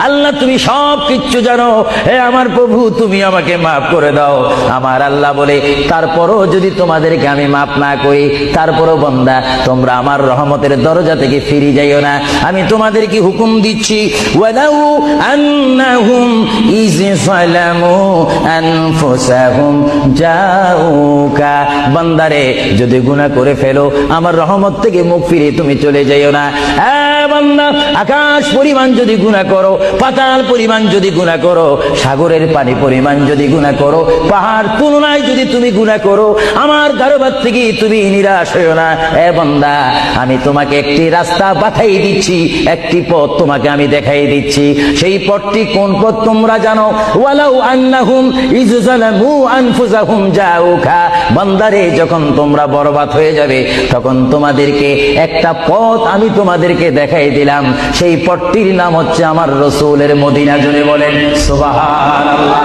আল্লাহ তুমি সব কিচ্ছু জানো, হে আমার প্রভু তুমি আমাকে মাফ করে দাও। আমার আল্লাহ বলে, তারপরও যদি তোমাদেরকে আমি মাফ না করি, তারপরও বান্দা তোমরা আমার রহমতের দরজা থেকে ফিরে যাইও না। আমি তোমাদেরকে হুকুম দিচ্ছি, ওয়ালাউ আন্নাহুম ইয যালামু আনফুসাহুম জাউকা, বান্দারে যদি গুনাহ করে ফেলো আমার রহমত থেকে মুখ ফিরে তুমি চলে যাইও না। বান্দা, আকাশ পরিমাণ যদি গুনাহ করো, পাতাল পরিমাণ যদি গুনাহ করো, সাগরের পানি পরিমাণ যদি গুনাহ করো, পাহাড় তুলনায় যদি তুমি গুনাহ করো, আমার দরবার থেকে তুমি নিরাশ হইও না। বান্দা, আমি তোমাকে একটি রাস্তা বাতাই দিচ্ছি, একটি পথ তোমাকে আমি দেখাই দিচ্ছি। সেই পথটি কোন পথ তোমরা জানো? ওয়ালাউ আন্নাহুম ইয যালামু আনফুসাহুম জাউকা, বান্দারে যখন তোমরা বরবাদ হয়ে যাবে তখন তোমাদেরকে একটা পথ আমি তোমাদেরকে দেখাই দিলাম, সেই পথটির নাম হচ্ছে আমার রাসূলের মদিনা। জুড়ে বলেন সুবহানাল্লাহ।